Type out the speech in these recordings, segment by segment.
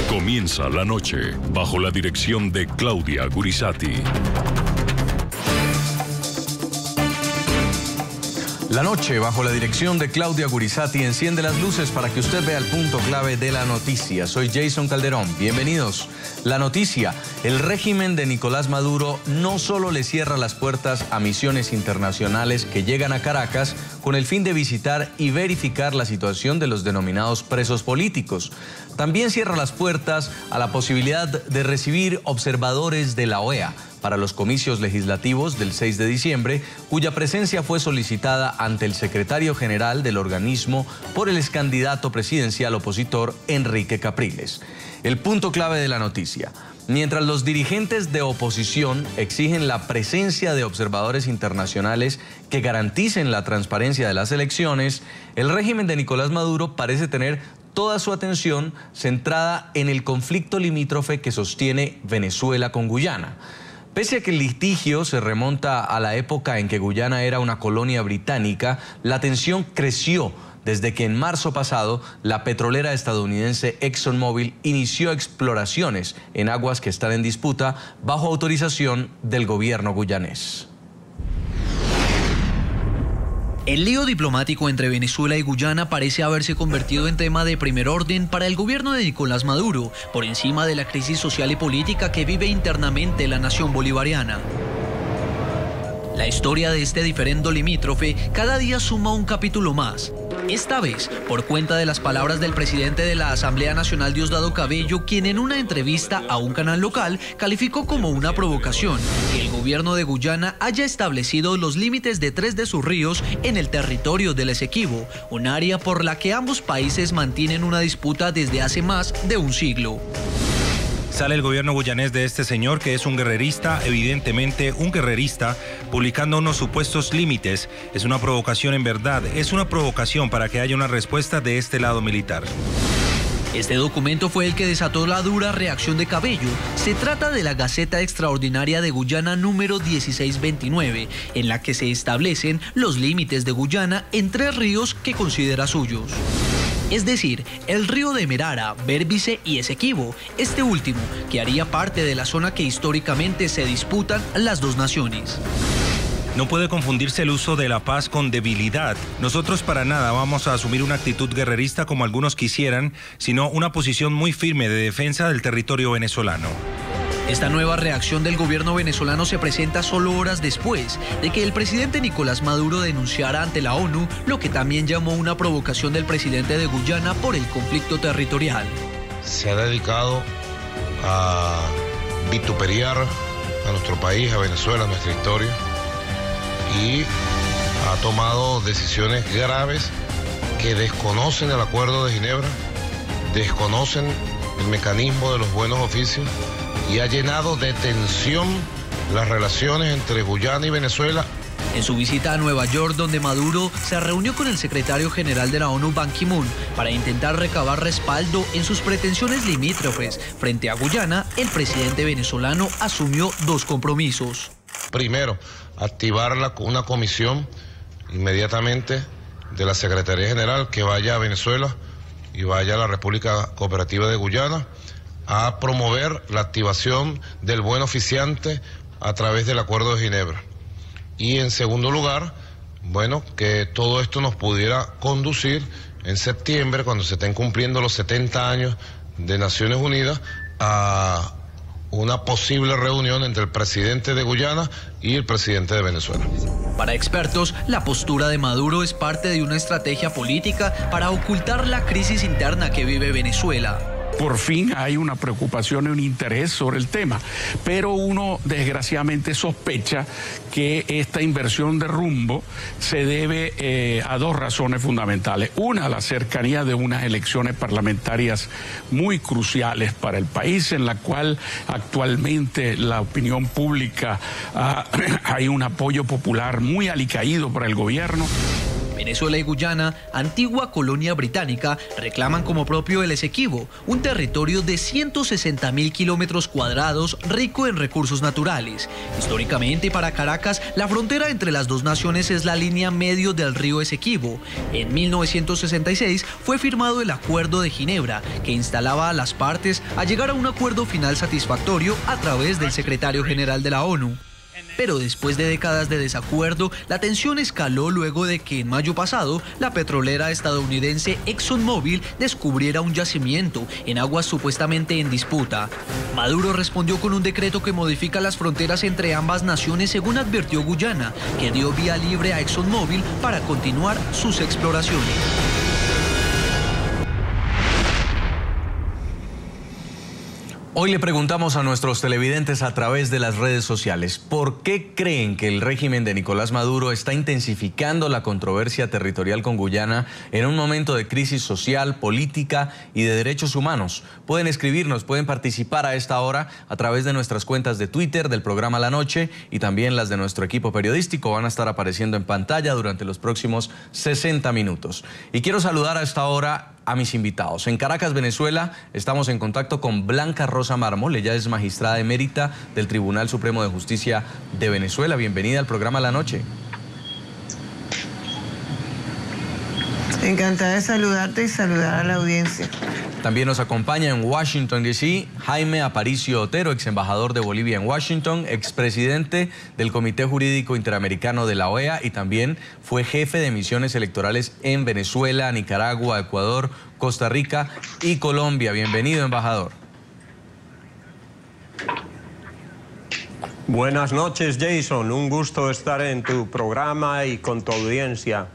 Comienza la noche bajo la dirección de Claudia Gurizati. La noche, bajo la dirección de Claudia Gurizati, enciende las luces para que usted vea el punto clave de la noticia. Soy Jason Calderón. Bienvenidos. La noticia: el régimen de Nicolás Maduro no solo le cierra las puertas a misiones internacionales que llegan a Caracas con el fin de visitar y verificar la situación de los denominados presos políticos. También cierra las puertas a la posibilidad de recibir observadores de la OEA para los comicios legislativos del 6 de diciembre, cuya presencia fue solicitada ante el secretario general del organismo por el excandidato presidencial opositor Enrique Capriles. El punto clave de la noticia: mientras los dirigentes de oposición exigen la presencia de observadores internacionales que garanticen la transparencia de las elecciones, el régimen de Nicolás Maduro parece tener toda su atención centrada en el conflicto limítrofe que sostiene Venezuela con Guyana. Pese a que el litigio se remonta a la época en que Guyana era una colonia británica, la tensión creció desde que en marzo pasado la petrolera estadounidense ExxonMobil inició exploraciones en aguas que están en disputa bajo autorización del gobierno guyanés. El lío diplomático entre Venezuela y Guyana parece haberse convertido en tema de primer orden para el gobierno de Nicolás Maduro, por encima de la crisis social y política que vive internamente la nación bolivariana. La historia de este diferendo limítrofe cada día suma un capítulo más. Esta vez, por cuenta de las palabras del presidente de la Asamblea Nacional, Diosdado Cabello, quien en una entrevista a un canal local calificó como una provocación que el gobierno de Guyana haya establecido los límites de 3 de sus ríos en el territorio del Esequibo, un área por la que ambos países mantienen una disputa desde hace más de un siglo. Sale el gobierno guyanés de este señor, que es un guerrerista, evidentemente un guerrerista, publicando unos supuestos límites. Es una provocación en verdad, es una provocación para que haya una respuesta de este lado militar. Este documento fue el que desató la dura reacción de Cabello. Se trata de la Gaceta Extraordinaria de Guyana número 1629, en la que se establecen los límites de Guyana en 3 ríos que considera suyos. Es decir, el río de Merara, Berbice y Esequibo, este último, que haría parte de la zona que históricamente se disputan las dos naciones. No puede confundirse el uso de la paz con debilidad. Nosotros para nada vamos a asumir una actitud guerrerista como algunos quisieran, sino una posición muy firme de defensa del territorio venezolano. Esta nueva reacción del gobierno venezolano se presenta solo horas después de que el presidente Nicolás Maduro denunciara ante la ONU lo que también llamó una provocación del presidente de Guyana por el conflicto territorial. Se ha dedicado a vituperiar a nuestro país, a Venezuela, a nuestra historia, y ha tomado decisiones graves que desconocen el Acuerdo de Ginebra, desconocen el mecanismo de los buenos oficios, y ha llenado de tensión las relaciones entre Guyana y Venezuela. En su visita a Nueva York, donde Maduro se reunió con el secretario general de la ONU, Ban Ki-moon, para intentar recabar respaldo en sus pretensiones limítrofes frente a Guyana, el presidente venezolano asumió 2 compromisos. Primero, activar una comisión inmediatamente de la Secretaría General que vaya a Venezuela y vaya a la República Cooperativa de Guyana a promover la activación del buen oficiante a través del Acuerdo de Ginebra. Y en segundo lugar, bueno, que todo esto nos pudiera conducir en septiembre, cuando se estén cumpliendo los 70 años de Naciones Unidas, a una posible reunión entre el presidente de Guyana y el presidente de Venezuela. Para expertos, la postura de Maduro es parte de una estrategia política para ocultar la crisis interna que vive Venezuela. Por fin hay una preocupación y un interés sobre el tema, pero uno desgraciadamente sospecha que esta inversión de rumbo se debe a 2 razones fundamentales. Una, la cercanía de unas elecciones parlamentarias muy cruciales para el país, en la cual actualmente la opinión pública hay un apoyo popular muy alicaído para el gobierno. Venezuela y Guyana, antigua colonia británica, reclaman como propio el Esequibo, un territorio de 160.000 kilómetros cuadrados rico en recursos naturales. Históricamente, para Caracas, la frontera entre las dos naciones es la línea medio del río Esequibo. En 1966 fue firmado el Acuerdo de Ginebra, que instalaba a las partes a llegar a un acuerdo final satisfactorio a través del secretario general de la ONU. Pero después de décadas de desacuerdo, la tensión escaló luego de que en mayo pasado la petrolera estadounidense ExxonMobil descubriera un yacimiento en aguas supuestamente en disputa. Maduro respondió con un decreto que modifica las fronteras entre ambas naciones, según advirtió Guyana, que dio vía libre a ExxonMobil para continuar sus exploraciones. Hoy le preguntamos a nuestros televidentes a través de las redes sociales, ¿por qué creen que el régimen de Nicolás Maduro está intensificando la controversia territorial con Guyana en un momento de crisis social, política y de derechos humanos? Pueden escribirnos, pueden participar a esta hora a través de nuestras cuentas de Twitter, del programa La Noche y también las de nuestro equipo periodístico. Van a estar apareciendo en pantalla durante los próximos 60 minutos. Y quiero saludar a esta hora a mis invitados. En Caracas, Venezuela, estamos en contacto con Blanca Rosa Mármol. Ella es magistrada emérita del Tribunal Supremo de Justicia de Venezuela. Bienvenida al programa La Noche. Encantada de saludarte y saludar a la audiencia. También nos acompaña en Washington, D.C., Jaime Aparicio Otero, ex embajador de Bolivia en Washington, expresidente del Comité Jurídico Interamericano de la OEA y también fue jefe de misiones electorales en Venezuela, Nicaragua, Ecuador, Costa Rica y Colombia. Bienvenido, embajador. Buenas noches, Jason. Un gusto estar en tu programa y con tu audiencia.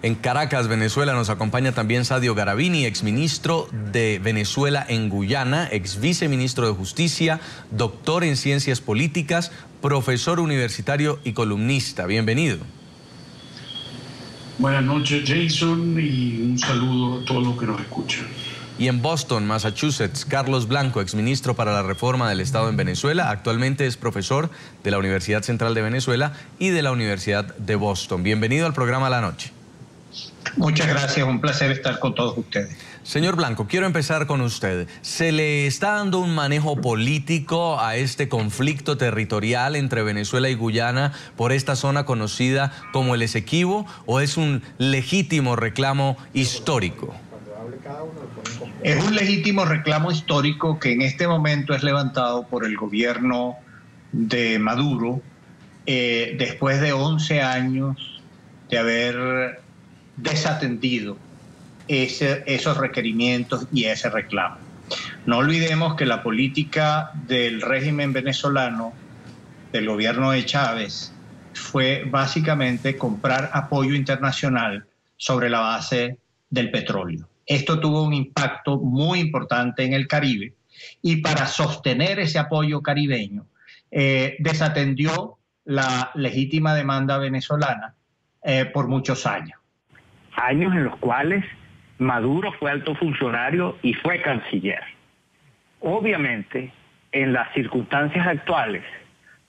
En Caracas, Venezuela, nos acompaña también Sadio Garavini, exministro de Venezuela en Guyana, ex viceministro de Justicia, doctor en Ciencias Políticas, profesor universitario y columnista. Bienvenido. Buenas noches, Jason, y un saludo a todos los que nos escuchan. Y en Boston, Massachusetts, Carlos Blanco, exministro para la reforma del Estado en Venezuela, actualmente es profesor de la Universidad Central de Venezuela y de la Universidad de Boston. Bienvenido al programa La Noche. Muchas gracias, un placer estar con todos ustedes. Señor Blanco, quiero empezar con usted. ¿Se le está dando un manejo político a este conflicto territorial entre Venezuela y Guyana por esta zona conocida como el Esequibo o es un legítimo reclamo histórico? Es un legítimo reclamo histórico que en este momento es levantado por el gobierno de Maduro después de 11 años de haber desatendido esos requerimientos y ese reclamo. No olvidemos que la política del régimen venezolano, del gobierno de Chávez, fue básicamente comprar apoyo internacional sobre la base del petróleo. Esto tuvo un impacto muy importante en el Caribe y para sostener ese apoyo caribeño desatendió la legítima demanda venezolana por muchos años. Años en los cuales Maduro fue alto funcionario y fue canciller. Obviamente, en las circunstancias actuales,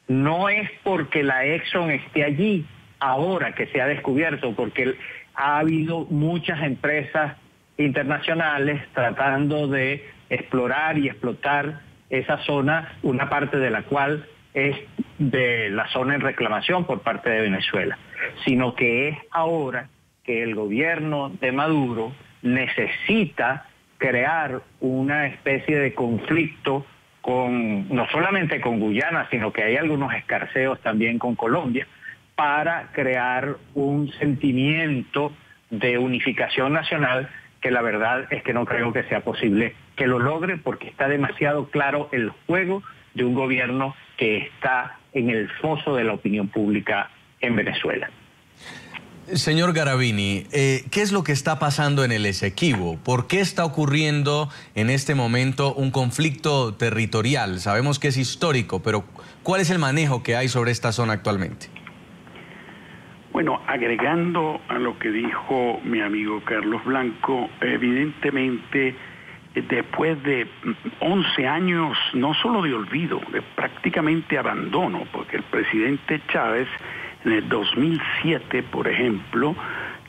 no es porque la Exxon esté allí ahora que se ha descubierto, porque ha habido muchas empresas internacionales tratando de explorar y explotar esa zona, una parte de la cual es de la zona en reclamación por parte de Venezuela, sino que es ahora que el gobierno de Maduro necesita crear una especie de conflicto no solamente con Guyana, sino que hay algunos escarceos también con Colombia, para crear un sentimiento de unificación nacional que la verdad es que no creo que sea posible que lo logre porque está demasiado claro el juego de un gobierno que está en el foso de la opinión pública en Venezuela. Señor Garavini, ¿qué es lo que está pasando en el Esequibo? ¿Por qué está ocurriendo en este momento un conflicto territorial? Sabemos que es histórico, pero ¿cuál es el manejo que hay sobre esta zona actualmente? Bueno, agregando a lo que dijo mi amigo Carlos Blanco, evidentemente después de 11 años no solo de olvido, de prácticamente abandono, porque el presidente Chávez en el 2007, por ejemplo,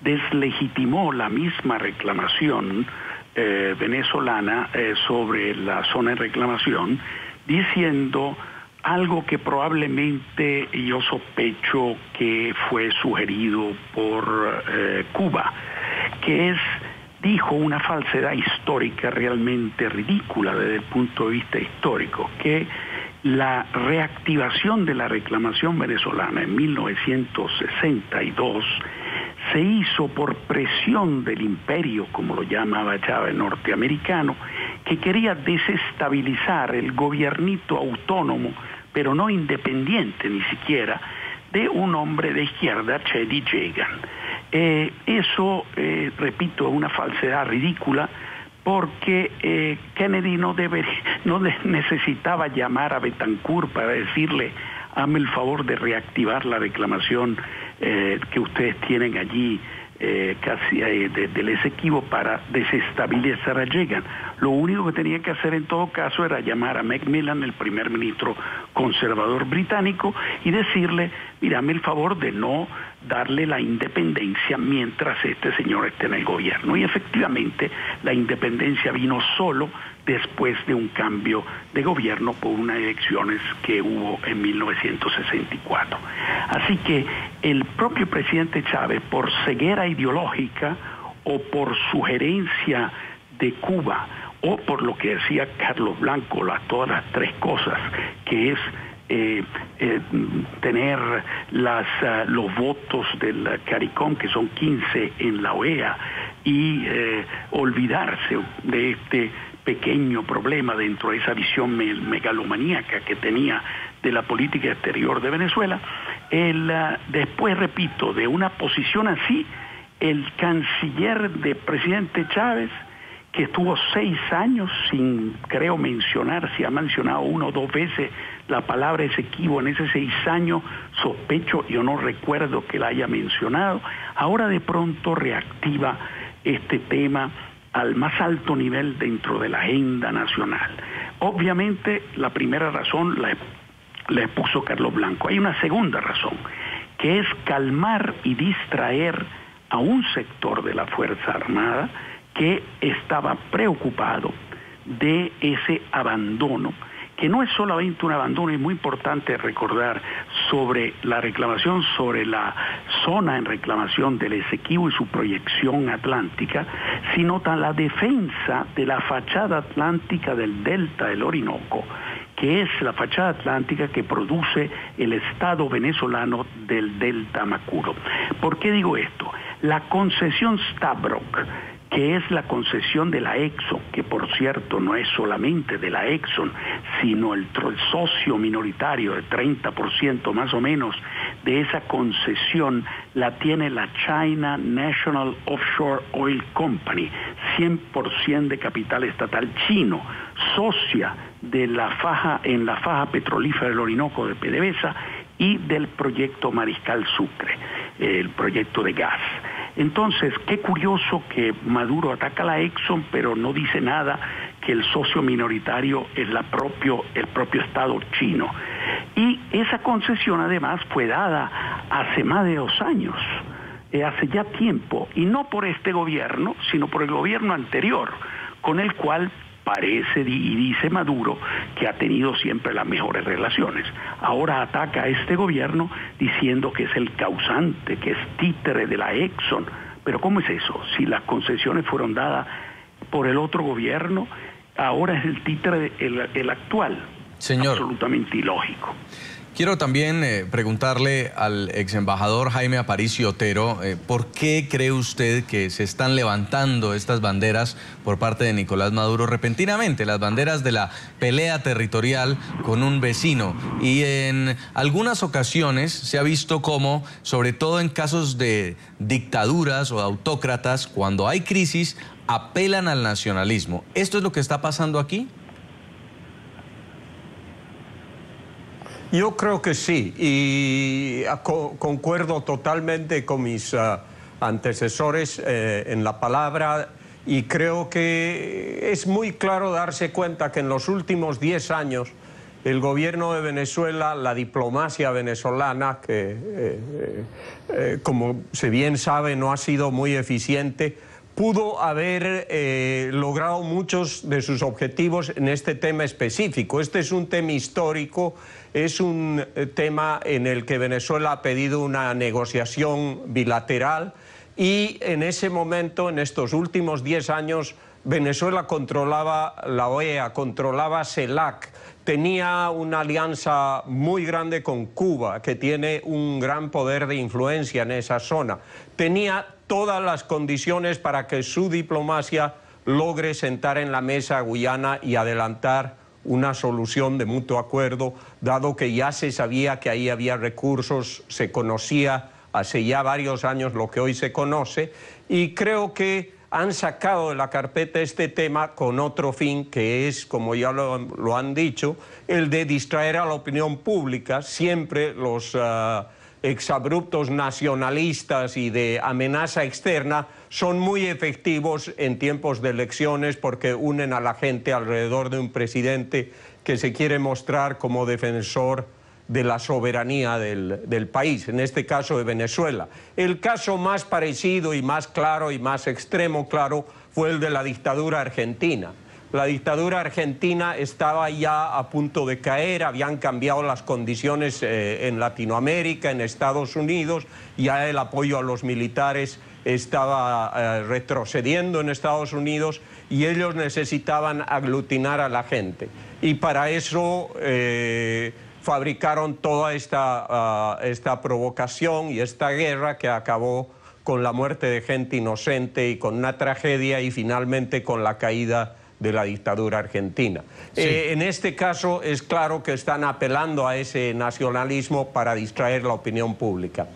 deslegitimó la misma reclamación venezolana sobre la zona de reclamación, diciendo algo que probablemente yo sospecho que fue sugerido por Cuba, que es, dijo una falsedad histórica realmente ridícula desde el punto de vista histórico, que la reactivación de la reclamación venezolana en 1962 se hizo por presión del imperio, como lo llamaba Chávez, norteamericano, que quería desestabilizar el gobiernito autónomo, pero no independiente ni siquiera, de un hombre de izquierda, Chedi Jagan. Eso, repito, es una falsedad ridícula, porque Kennedy no necesitaba llamar a Betancourt para decirle: hazme el favor de reactivar la reclamación que ustedes tienen allí casi del Esequibo para desestabilizar a Reagan. Lo único que tenía que hacer en todo caso era llamar a Macmillan, el primer ministro conservador británico, y decirle: mira, hazme el favor de no darle la independencia mientras este señor esté en el gobierno. Y efectivamente la independencia vino solo después de un cambio de gobierno por unas elecciones que hubo en 1964. Así que el propio presidente Chávez, por ceguera ideológica o por sugerencia de Cuba o por lo que decía Carlos Blanco, todas las tres cosas, que es tener los votos del CARICOM, que son 15 en la OEA, y olvidarse de este pequeño problema dentro de esa visión megalomaníaca que tenía de la política exterior de Venezuela. Después, repito, de una posición así, el canciller del presidente Chávez, que estuvo 6 años sin, creo, mencionar, si ha mencionado 1 o 2 veces la palabra Esequibo en esos 6 años, sospecho, yo no recuerdo que la haya mencionado, ahora de pronto reactiva este tema al más alto nivel dentro de la agenda nacional. Obviamente la primera razón la expuso Carlos Blanco. Hay una segunda razón, que es calmar y distraer a un sector de la Fuerza Armada que estaba preocupado de ese abandono, que no es solamente un abandono, es muy importante recordar sobre la reclamación, sobre la zona en reclamación del Esequibo y su proyección atlántica, sino la defensa de la fachada atlántica del delta del Orinoco, que es la fachada atlántica que produce el Estado venezolano del delta Macuro. ¿Por qué digo esto? La concesión Stabroek, que es la concesión de la Exxon, que por cierto no es solamente de la Exxon, sino el socio minoritario de 30% más o menos de esa concesión la tiene la China National Offshore Oil Company, 100% de capital estatal chino, socia de la faja petrolífera del Orinoco de PDVSA y del proyecto Mariscal Sucre, el proyecto de gas. Entonces, qué curioso que Maduro ataca a la Exxon, pero no dice nada que el socio minoritario es el propio Estado chino. Y esa concesión además fue dada hace más de 2 años, hace ya tiempo, y no por este gobierno, sino por el gobierno anterior, con el cual parece y dice Maduro que ha tenido siempre las mejores relaciones. Ahora ataca a este gobierno diciendo que es el causante, que es títere de la Exxon. Pero ¿cómo es eso? Si las concesiones fueron dadas por el otro gobierno, ahora es el títere el actual. Señor, absolutamente ilógico. Quiero también preguntarle al ex embajador Jaime Aparicio Otero, ¿por qué cree usted que se están levantando estas banderas por parte de Nicolás Maduro repentinamente, las banderas de la pelea territorial con un vecino? Y en algunas ocasiones se ha visto como, sobre todo en casos de dictaduras o de autócratas, cuando hay crisis, apelan al nacionalismo. ¿Esto es lo que está pasando aquí? Yo creo que sí, y concuerdo totalmente con mis antecesores en la palabra, y creo que es muy claro darse cuenta que en los últimos 10 años el gobierno de Venezuela, la diplomacia venezolana, que como se bien sabe no ha sido muy eficiente, pudo haber logrado muchos de sus objetivos en este tema específico. Este es un tema histórico, es un tema en el que Venezuela ha pedido una negociación bilateral y en ese momento, en estos últimos 10 años, Venezuela controlaba la OEA, controlaba CELAC, tenía una alianza muy grande con Cuba, que tiene un gran poder de influencia en esa zona. Tenía todas las condiciones para que su diplomacia logre sentar en la mesa a Guyana y adelantar una solución de mutuo acuerdo, dado que ya se sabía que ahí había recursos, se conocía hace ya varios años lo que hoy se conoce, y creo que han sacado de la carpeta este tema con otro fin, que es, como ya lo han dicho, el de distraer a la opinión pública. Siempre los exabruptos nacionalistas y de amenaza externa son muy efectivos en tiempos de elecciones porque unen a la gente alrededor de un presidente que se quiere mostrar como defensor de la soberanía del país, en este caso de Venezuela. El caso más parecido y más claro y más extremo, claro, fue el de la dictadura argentina. La dictadura argentina estaba ya a punto de caer, habían cambiado las condiciones en Latinoamérica, en Estados Unidos, ya el apoyo a los militares estaba retrocediendo en Estados Unidos y ellos necesitaban aglutinar a la gente. Y para eso fabricaron toda esta provocación y esta guerra que acabó con la muerte de gente inocente y con una tragedia y finalmente con la caída de la dictadura argentina. Sí. En este caso es claro que están apelando a ese nacionalismo para distraer la opinión pública.